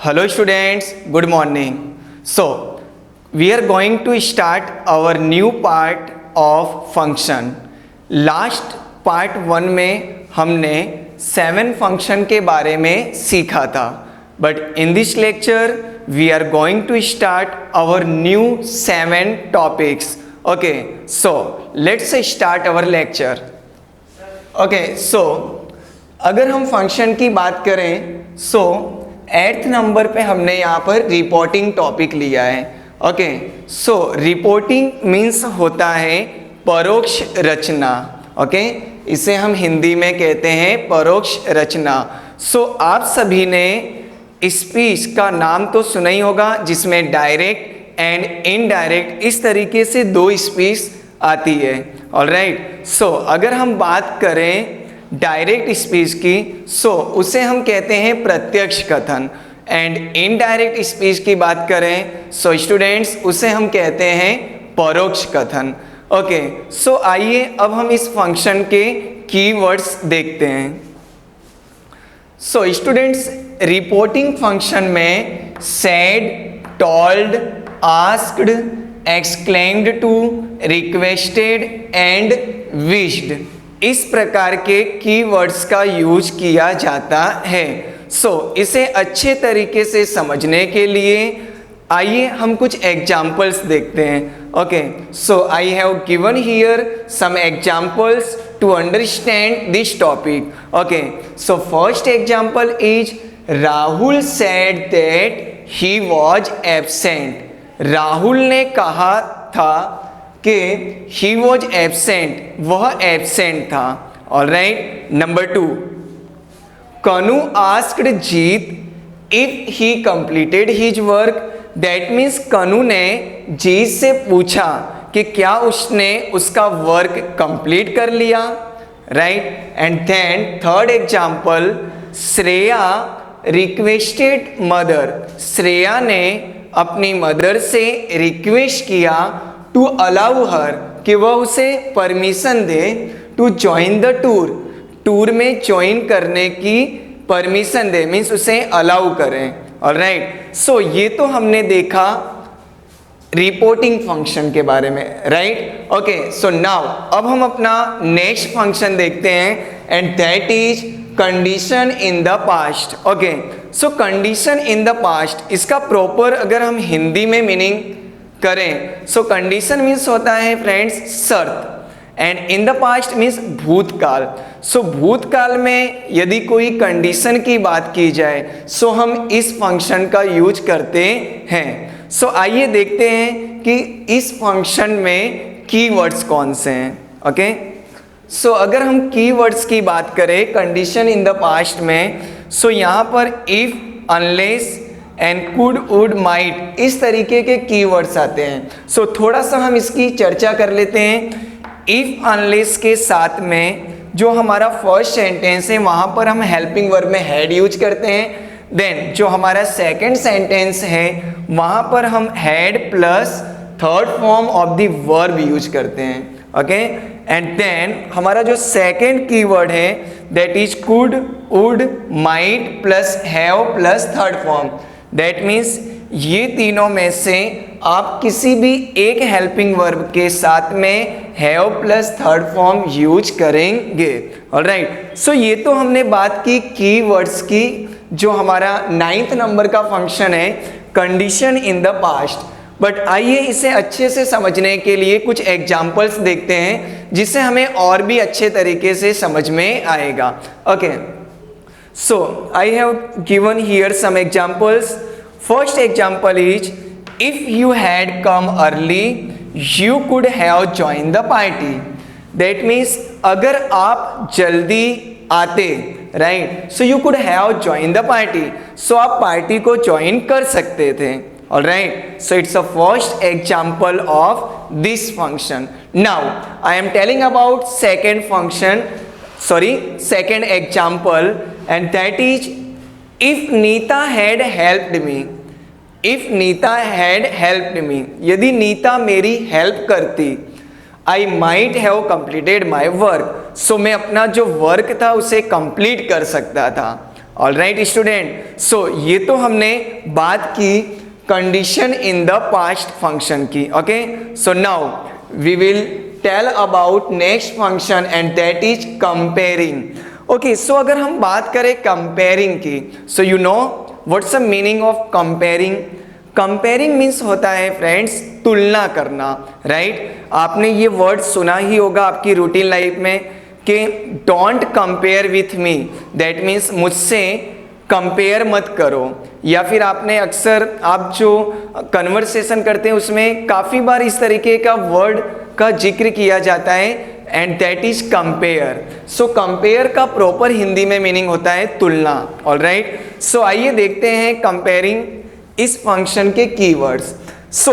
Hello students, good morning. So, we are going to start our new part of function. Last part 1 में हमने 7 function के बारे में सीखा था. But in this lecture, we are going to start our new 7 topics. Okay, so let's start our lecture. Okay, so अगर हम function की बात करें सो 8th नंबर पे हमने यहाँ पर रिपोर्टिंग टॉपिक लिया है. ओके, सो रिपोर्टिंग मीन्स होता है परोक्ष रचना. ओके, इसे हम हिंदी में कहते हैं परोक्ष रचना. सो आप सभी ने स्पीच का नाम तो सुना ही होगा जिसमें डायरेक्ट एंड इनडायरेक्ट इस तरीके से 2 स्पीच आती है. ऑलराइट, सो अगर हम बात करें डायरेक्ट स्पीच की सो उसे हम कहते हैं प्रत्यक्ष कथन. एंड इनडायरेक्ट स्पीच की बात करें सो स्टूडेंट्स उसे हम कहते हैं परोक्ष कथन. ओके, सो आइए अब हम इस फंक्शन के कीवर्ड्स देखते हैं. सो स्टूडेंट्स, रिपोर्टिंग फंक्शन में said, told, asked, exclaimed to, requested and wished इस प्रकार के कीवर्ड्स का यूज किया जाता है. सो इसे अच्छे तरीके से समझने के लिए आइए हम कुछ एग्जाम्पल्स देखते हैं. Okay, so I have given here some examples to understand this topic. Okay, so first example is Rahul said that he was absent. Rahul ने कहा था कि ही वॉज एब्सेंट, वह एब्सेंट था. Alright, number 2, Kanu asked Jeet if he completed his work. That means Kanu ने जीत से पूछा कि क्या उसने उसका वर्क कंप्लीट कर लिया. Right, and then third example, Shreya requested mother. Shreya ने अपनी मदर से रिक्वेस्ट किया टू अलाउ हर कि वह उसे परमिशन दे to join the tour. Tour में ज्वाइन करने की परमिशन दे मीन्स उसे अलाउ करें. ऑलराइट, सो ये तो हमने देखा रिपोर्टिंग फंक्शन के बारे में. राइट, ओके, सो नाउ अब हम अपना नेक्स्ट फंक्शन देखते हैं and that is condition in the past. Okay, so condition in the past इसका प्रॉपर अगर हम हिंदी में मीनिंग करें सो कंडीशन मीन्स होता है फ्रेंड्स शर्त, and in the past means भूतकाल. सो भूतकाल में यदि कोई कंडीशन की बात की जाए सो हम इस फंक्शन का यूज करते हैं. सो आइए देखते हैं कि इस फंक्शन में कीवर्ड्स कौन से हैं. ओके, सो अगर हम कीवर्ड्स की बात करें कंडीशन इन द पास्ट में सो यहाँ पर if, unless and could, would, might इस तरीके के कीवर्ड्स आते हैं. सो थोड़ा सा हम इसकी चर्चा कर लेते हैं. इफ अनलेस के साथ में जो हमारा फर्स्ट सेंटेंस है वहाँ पर हम हेल्पिंग वर्ब में हैड यूज करते हैं. देन जो हमारा सेकंड सेंटेंस है वहाँ पर हम had plus third form of the verb use करते हैं. ओके, एंड देन हमारा जो सेकंड कीवर्ड है that is could, would, might plus have plus third form. That means ये तीनों में से आप किसी भी एक हेल्पिंग वर्ब के साथ में have plus third form use करेंगे. ऑलराइट, सो ये तो हमने बात की कीवर्ड्स की जो हमारा 9th नंबर का फंक्शन है condition in the past. But आइए इसे अच्छे से समझने के लिए कुछ एग्जाम्पल्स देखते हैं जिससे हमें और भी अच्छे तरीके से समझ में आएगा. Okay, so I have given here some examples. First example is if you had come early you could have joined the party. That means अगर आप जल्दी आते, right, so you could have joined the party. So आप party को join कर सकते थे. Alright, so it's a first example of this function. Now I am telling about second example and that is if Neeta had helped me. If Neeta had helped me, यदि नीता मेरी help करती I might have completed my work. So मैं अपना जो work था उसे complete कर सकता था. ऑलराइट स्टूडेंट, सो ये तो हमने बात की condition in the past function की. Okay, so now we will tell about next function and that is comparing. Okay, so अगर हम बात करें कंपेयरिंग की, so you know what's the meaning of comparing. Comparing means होता है friends तुलना करना, राइट. आपने ये वर्ड सुना ही होगा आपकी रूटीन लाइफ में कि don't compare with me, that means मुझसे कंपेयर मत करो. या फिर आपने अक्सर आप जो कन्वर्सेशन करते हैं उसमें काफ़ी बार इस तरीके का वर्ड का जिक्र किया जाता है and that is compare. So compare का प्रॉपर हिंदी में मीनिंग होता है तुलना. ऑलराइट, सो आइए देखते हैं कंपेयरिंग इस फंक्शन के कीवर्ड्स. सो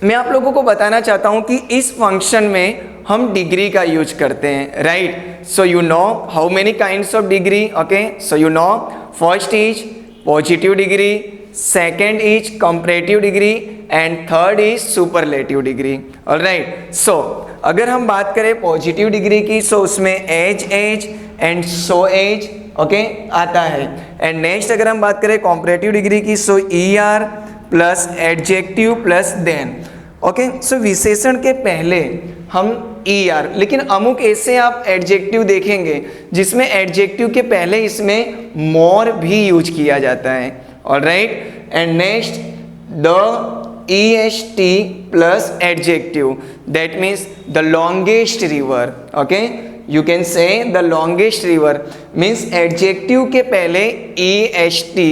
मैं आप लोगों को बताना चाहता हूं कि इस फंक्शन में हम डिग्री का यूज करते हैं, right. So you know how many kinds of degree. Okay, so you know first is positive degree, second is comparative degree and third is superlative degree. Alright, so अगर हम बात करें positive degree की, so उसमें as and so as okay आता है. And next अगर हम बात करें कंपैरेटिव डिग्री की, so ER plus adjective plus than. Okay, so विशेषण के पहले हम ER, लेकिन अमुक ऐसे आप एडजेक्टिव देखेंगे जिसमें एडजेक्टिव के पहले इसमें मोर भी यूज किया जाता है. Alright, and next the EST plus adjective, that means the longest river. Okay, you can say the longest river means adjective के पहले EST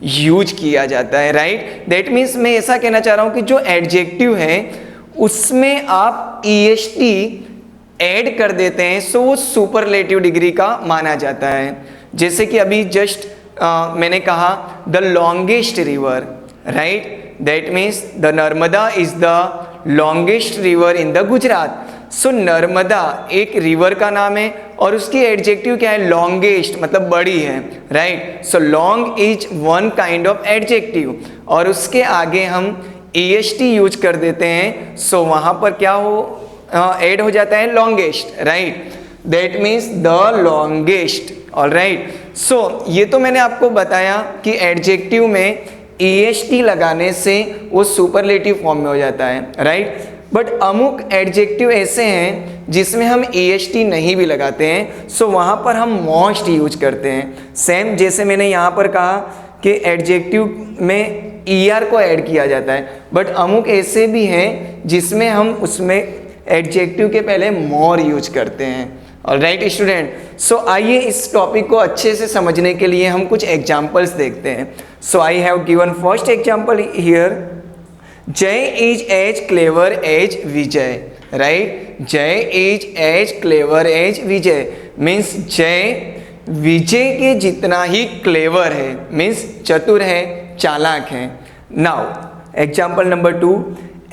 यूज किया जाता है, राइट. दैट मीन्स मैं ऐसा कहना चाह रहा हूं कि जो एडजेक्टिव है उसमें आप EST ऐड कर देते हैं, सो वो सुपरलेटिव डिग्री का माना जाता है. जैसे कि अभी जस्ट मैंने कहा the longest river, right. That means the Narmada is the longest river in the Gujarat. So Narmada एक रिवर का नाम है और उसकी एडजेक्टिव क्या है, लॉन्गेस्ट, मतलब बड़ी है, right. So long is one kind of adjective और उसके आगे हम EST यूज कर देते हैं, सो वहां पर क्या ऐड हो जाता है longest, right. That means the longest. Alright, so ये तो मैंने आपको बताया कि एडजेक्टिव में EST लगाने से वो सुपरलेटिव फॉर्म में हो जाता है, राइट. बट अमुक एडजेक्टिव ऐसे हैं जिसमें हम EST नहीं भी लगाते हैं, सो वहाँ पर हम मोस्ट यूज करते हैं. सेम जैसे मैंने यहाँ पर कहा कि एडजेक्टिव में ER को ऐड किया जाता है, बट अमुक ऐसे भी हैं जिसमें हम उसमें एडजेक्टिव के पहले मोर यूज करते हैं. ऑलराइट स्टूडेंट, सो आइए इस टॉपिक को अच्छे से समझने के लिए हम कुछ एग्जाम्पल्स देखते हैं. So I have given first example here. Jay is as clever as Vijay, right. Jay is as clever as Vijay means Jay Vijay के जितना ही क्लेवर है, मीन्स चतुर है, चालाक है. Now example number 2,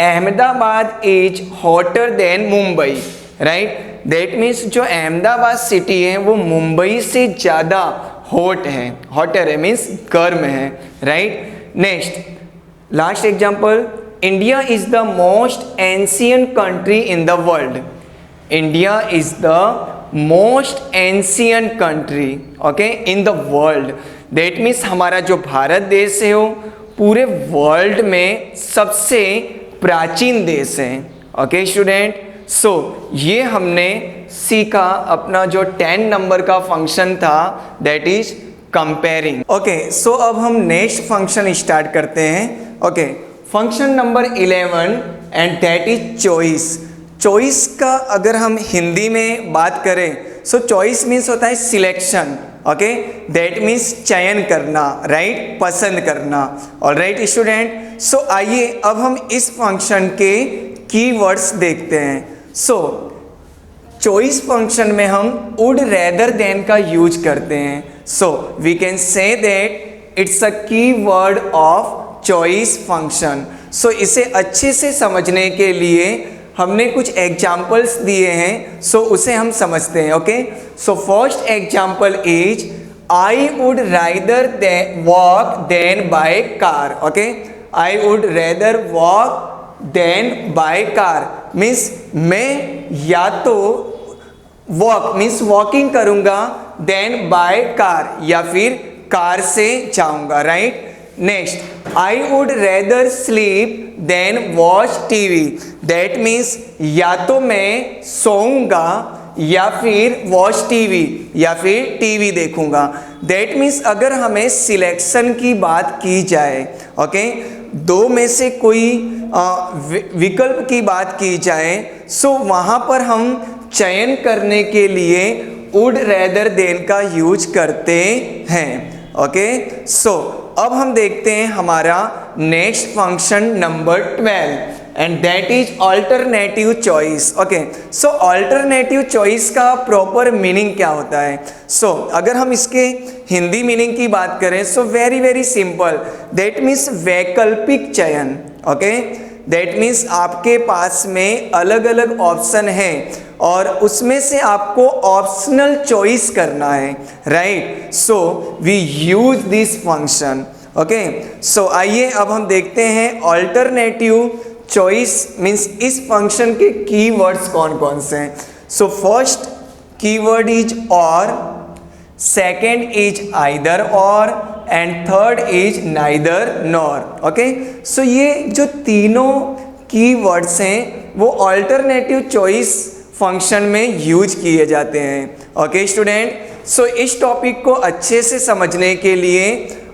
Ahmedabad is hotter then Mumbai, right. That means जो अहमदाबाद सिटी है वो मुंबई से ज़्यादा हॉट है, हॉटर है मीन्स गर्म है, right. Next last example, India is the most ancient country in the world. India is the most ancient country okay in the world. That means हमारा जो भारत देश है वो पूरे वर्ल्ड में सबसे प्राचीन देश है. ओके स्टूडेंट, सो ये हमने सीखा अपना जो 10 नंबर का फंक्शन था, दैट इज कंपेयरिंग. ओके, सो अब हम नेक्स्ट फंक्शन स्टार्ट करते हैं. Okay, function number 11 and that is choice. Choice का अगर हम हिंदी में बात करें, सो चॉइस मीन्स होता है सिलेक्शन. ओके, दैट मीन्स चयन करना, राइट, पसंद करना. ऑलराइट स्टूडेंट, सो आइए अब हम इस फंक्शन के कीवर्ड्स देखते हैं. सो चॉइस फंक्शन में हम वुड रेदर देन का यूज करते हैं. So we can say that it's a keyword of choice function. So इसे अच्छे से समझने के लिए हमने कुछ एग्जाम्पल्स दिए हैं, सो उसे हम समझते हैं. Okay, so first example is I would rather walk than by car. Okay, I would rather walk than by car means मैं या तो वॉक मीन्स वॉकिंग करूंगा, देन बाय कार या फिर कार से जाऊंगा, right. Next, I would rather sleep than watch TV. That means या तो मैं सोऊंगा या फिर वॉच टीवी या फिर टीवी देखूंगा। दैट मीन्स अगर हमें सिलेक्शन की बात की जाए, ओके, दो में से कोई विकल्प की बात की जाए, सो वहाँ पर हम चयन करने के लिए वुड रेदर देन का यूज करते हैं, ओके। सो अब हम देखते हैं हमारा next function number 12 and that is alternative choice, okay. So alternative choice का प्रॉपर मीनिंग क्या होता है? सो अगर हम इसके हिंदी मीनिंग की बात करें, सो very very simple, that means वैकल्पिक चयन, ओके। दैट मीन्स आपके पास में अलग अलग ऑप्शन हैं और उसमें से आपको ऑप्शनल चॉइस करना है, right. So we use this function, okay. So आइए अब हम देखते हैं ऑल्टरनेटिव चॉइस मीन्स इस फंक्शन के कीवर्ड्स कौन कौन से हैं। So first keyword is or, second is either or, and third is neither nor, okay. So ये जो तीनों कीवर्ड्स हैं वो ऑल्टरनेटिव चॉइस फंक्शन में यूज किए जाते हैं, ओके स्टूडेंट। सो इस टॉपिक को अच्छे से समझने के लिए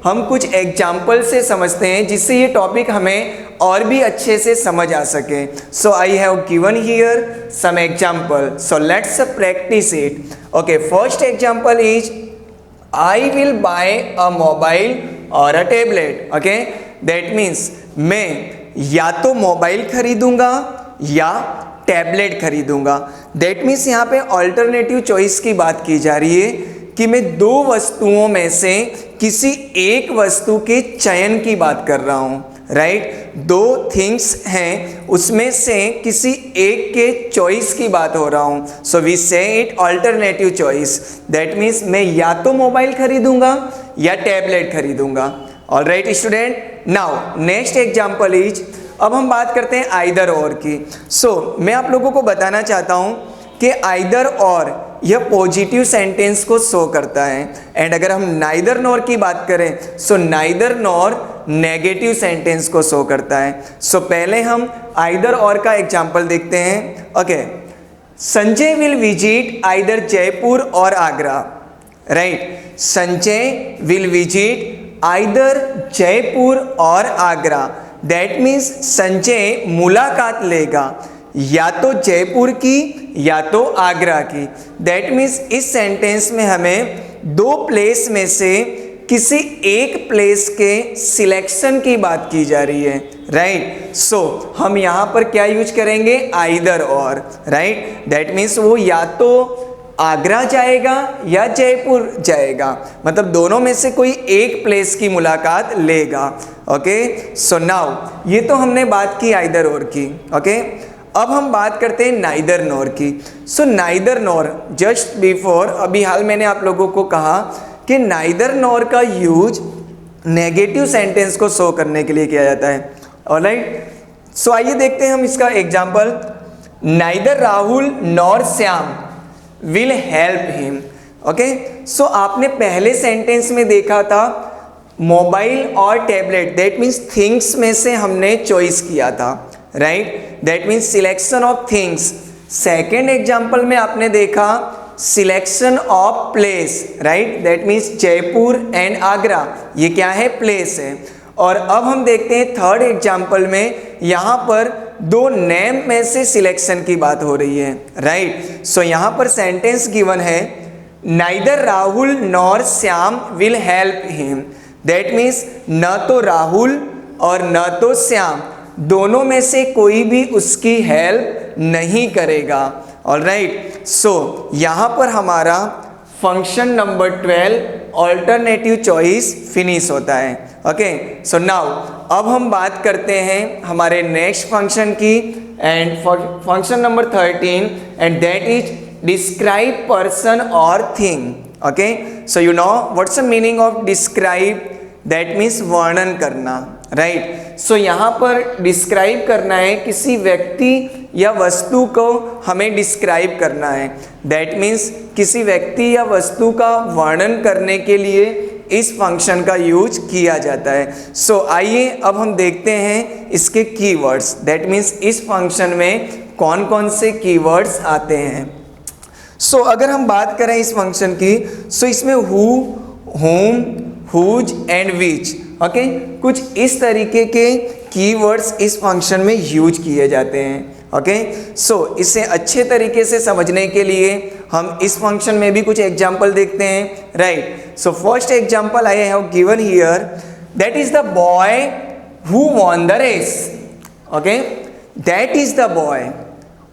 हम कुछ एग्जाम्पल से समझते हैं जिससे ये टॉपिक हमें और भी अच्छे से समझ आ सके। So I have given here some example, so let's practice it, okay. First example is I will buy a mobile or a tablet, okay. That means मैं या तो मोबाइल खरीदूंगा या टैबलेट खरीदूंगा। दैट मीन्स यहाँ पे ऑल्टरनेटिव चॉइस की बात की जा रही है कि मैं दो वस्तुओं में से किसी एक वस्तु के चयन की बात कर रहा हूँ, राइट। दो थिंग्स हैं उसमें से किसी एक के चॉइस की बात हो रहा हूँ, so we say it alternative choice. That means मैं या तो मोबाइल खरीदूंगा या टैबलेट खरीदूंगा, alright student. Now next example is, अब हम बात करते हैं आइदर और की। सो मैं आप लोगों को बताना चाहता हूँ कि आइदर और यह पॉजिटिव सेंटेंस को शो करता है, एंड अगर हम नाइदर नॉर की बात करें so neither nor negative sentence को शो करता है। सो पहले हम आइदर और का एग्जाम्पल देखते हैं, okay. Sanjay will visit either Jaipur or Agra, right. Sanjay will visit either Jaipur or Agra. That means Sanjay मुलाकात लेगा या तो जयपुर की या तो आगरा की। दैट मीन्स इस सेंटेंस में हमें दो प्लेस में से किसी एक प्लेस के सिलेक्शन की बात की जा रही है, राइट। सो हम यहाँ पर क्या यूज करेंगे? आइदर और, राइट। दैट मीन्स वो या तो आगरा जाएगा या जयपुर जाएगा, मतलब दोनों में से कोई एक प्लेस की मुलाकात लेगा, ओके। सो नाउ ये तो हमने बात की आइदर और की, ओके। अब हम बात करते हैं नाइदर नॉर की। So neither nor, just before अभी हाल मैंने आप लोगों को कहा कि नाइदर नॉर का यूज नेगेटिव सेंटेंस को शो करने के लिए किया जाता है, ऑलराइट। सो आइए देखते हैं हम इसका example. Neither Rahul nor Shyam will help him, okay. So आपने पहले सेंटेंस में देखा था मोबाइल और टैबलेट, दैट मीन्स थिंग्स में से हमने चॉइस किया था, right. That means selection of things. Second example में आपने देखा selection of place, right. That means Jaipur and Agra, ये क्या है? प्लेस है। और अब हम देखते हैं थर्ड एग्जाम्पल में, यहाँ पर दो नेम में से सिलेक्शन की बात हो रही है, राइट। सो यहाँ पर सेंटेंस गिवन है neither Rahul nor Shyam will help him. That means न तो राहुल और न तो श्याम, दोनों में से कोई भी उसकी हेल्प नहीं करेगा, ऑलराइट। सो यहाँ पर हमारा function number 12 alternative choice finish होता है, ओके। सो नाउ अब हम बात करते हैं हमारे नेक्स्ट फंक्शन की, and function number 13 and that is describe person or thing, okay. So you know what's the meaning of describe? That means वर्णन करना, राइट। सो यहाँ पर डिस्क्राइब करना है, किसी व्यक्ति या वस्तु को हमें डिस्क्राइब करना है। दैट मीन्स किसी व्यक्ति या वस्तु का वर्णन करने के लिए इस फंक्शन का यूज किया जाता है। सो आइए अब हम देखते हैं इसके कीवर्ड्स, दैट मीन्स इस फंक्शन में कौन कौन से कीवर्ड्स आते हैं। सो अगर हम बात करें इस फंक्शन की, सो इसमें who, whom, whose and which, okay, कुछ इस तरीके के कीवर्ड्स इस फंक्शन में यूज किए जाते हैं। ओके, सो इसे अच्छे तरीके से समझने के लिए हम इस फंक्शन में भी कुछ एग्जाम्पल देखते हैं, right. So first example I have given here, that is the boy who won the race. Okay, that is the boy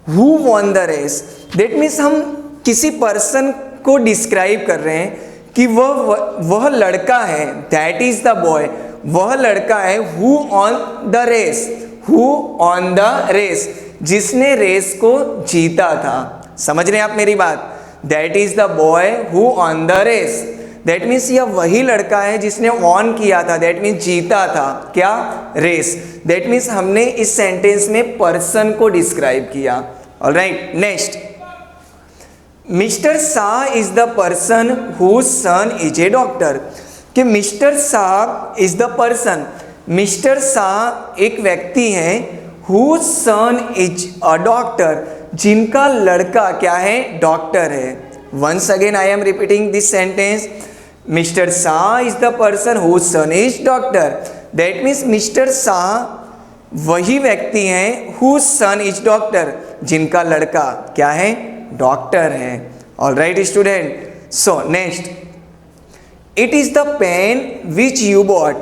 who won the race, that means हम किसी पर्सन को डिस्क्राइब कर रहे हैं कि वह लड़का है, दैट इज द बॉय, वह लड़का है who won the race, who won the race, जिसने रेस को जीता था। समझ रहे हैं आप मेरी बात, that is the boy who won the race, that means यह वही लड़का है जिसने ऑन किया था, दैट मीन्स जीता था क्या, रेस। दैट मीन्स हमने इस सेंटेंस में पर्सन को डिस्क्राइब किया। Alright, next, mister Shah is the person whose son is a doctor, कि mister Shah is the person, mister Shah एक व्यक्ति है, whose son is a doctor, जिनका लड़का क्या है, डॉक्टर है। Once again I am repeating this sentence, mister Shah is the person whose son is doctor, that means mister Shah वही व्यक्ति हैं हुज सन इज डॉक्टर, जिनका लड़का क्या है, डॉक्टर है। Alright student, so next, it is the pen which you bought,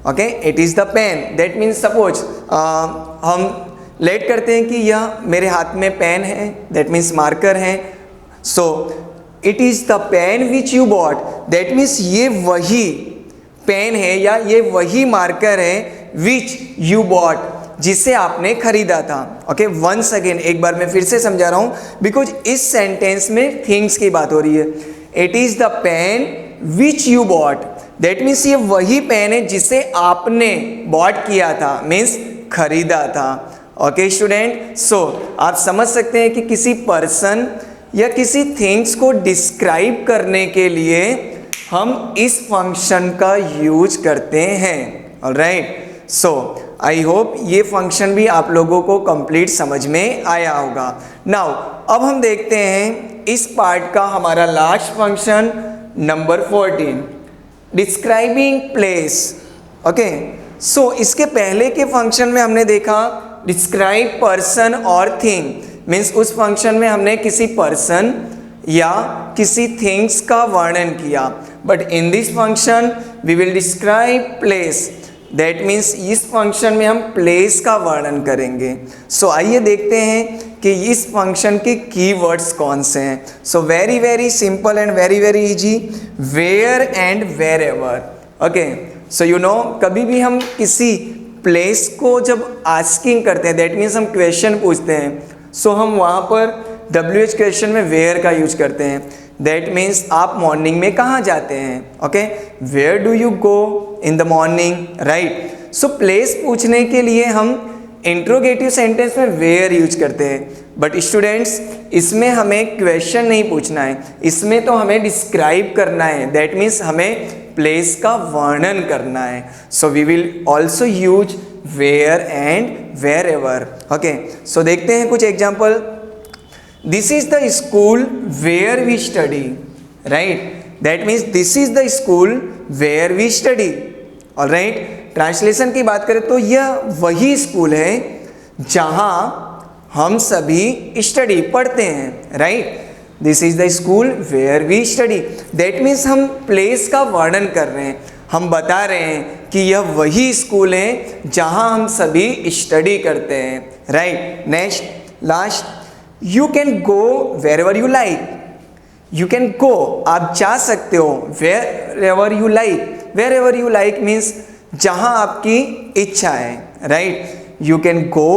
okay, it is the pen, that means suppose हम let करते हैं कि यह मेरे हाथ में पेन है, दैट मीन्स मार्कर है। So it is the pen which you bought, that means ये वही पेन है या ये वही मार्कर है विच यू बॉट, जिसे आपने खरीदा था। ओके, वंस अगेन एक बार मैं फिर से समझा रहा हूँ, बिकॉज इस सेंटेंस में थिंग्स की बात हो रही है। It is the pen which you bought, that means ये वही पेन है जिसे आपने बॉट किया था, मीन्स खरीदा था। ओके स्टूडेंट, सो आप समझ सकते हैं कि किसी पर्सन या किसी थिंग्स को डिस्क्राइब करने के लिए हम इस फंक्शन का यूज करते हैं। ऑलराइट, सो आई होप ये फंक्शन भी आप लोगों को कंप्लीट समझ में आया होगा। नाउ अब हम देखते हैं इस पार्ट का हमारा last function number 14, describing place. Okay, so इसके पहले के फंक्शन में हमने देखा describe person or thing, means उस फंक्शन में हमने किसी पर्सन या किसी थिंग्स का वर्णन किया, but in this function we will describe place, that means इस फंक्शन में हम प्लेस का वर्णन करेंगे। सो आइए देखते हैं कि इस फंक्शन के कीवर्ड्स कौन से हैं। So very very simple and very very easy, where and wherever. Okay, so you know कभी भी हम किसी प्लेस को जब आस्किंग करते हैं, दैट मीन्स हम क्वेश्चन पूछते हैं, सो हम वहाँ पर WH क्वेश्चन में वेयर का यूज करते हैं, दैट मीन्स आप मॉर्निंग में कहाँ जाते हैं। Okay, where do you go in the morning, right. So place पूछने के लिए हम इंट्रोगेटिव सेंटेंस में वेयर यूज करते हैं, बट स्टूडेंट्स इसमें हमें क्वेश्चन नहीं पूछना है, इसमें तो हमें डिस्क्राइब करना है, दैट मीन्स हमें प्लेस का वर्णन करना है। So we will also use where and wherever. Okay, so देखते हैं कुछ example. This is the school where we study, right, that means this is the school where we study. Alright, translation की बात करें तो यह वही school है जहां हम सभी स्टडी पढ़ते हैं, right. This is the school where we study, that means हम प्लेस का वर्णन कर रहे हैं, हम बता रहे हैं कि यह वही स्कूल है जहां हम सभी स्टडी करते हैं, right. Next last, you can go wherever you like, you can go आप जा सकते हो, wherever you like, wherever you like means जहां आपकी इच्छा है, right. You can go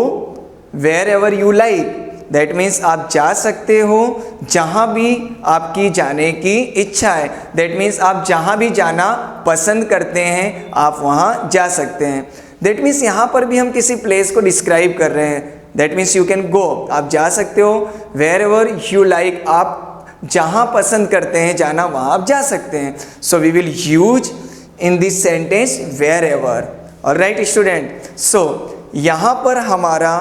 wherever you like, that means आप जा सकते हो जहां भी आपकी जाने की इच्छा है, दैट मीन्स आप जहां भी जाना पसंद करते हैं आप वहां जा सकते हैं। दैट मीन्स यहाँ पर भी हम किसी प्लेस को डिस्क्राइब कर रहे हैं, that means you can go आप जा सकते हो, वेर एवर यू लाइक आप जहां पसंद करते हैं जाना वहां आप जा सकते हैं। So we will use in this sentence wherever. Alright student, so यहाँ पर हमारा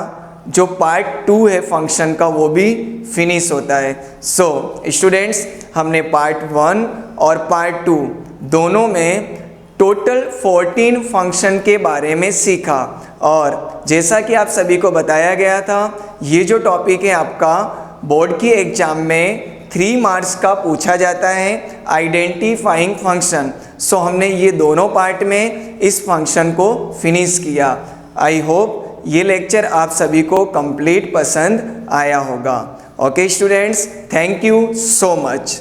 जो पार्ट 2 है फंक्शन का वो भी फिनिश होता है। सो स्टूडेंट्स, हमने पार्ट 1 और पार्ट 2 दोनों में टोटल 14 फंक्शन के बारे में सीखा। और जैसा कि आप सभी को बताया गया था, ये जो टॉपिक है आपका बोर्ड की एग्जाम में 3 मार्क्स का पूछा जाता है, आइडेंटिफाइंग फंक्शन। सो हमने ये दोनों पार्ट में इस फंक्शन को फिनिश किया। आई होप ये लेक्चर आप सभी को कंप्लीट पसंद आया होगा। Okay students, thank you so much.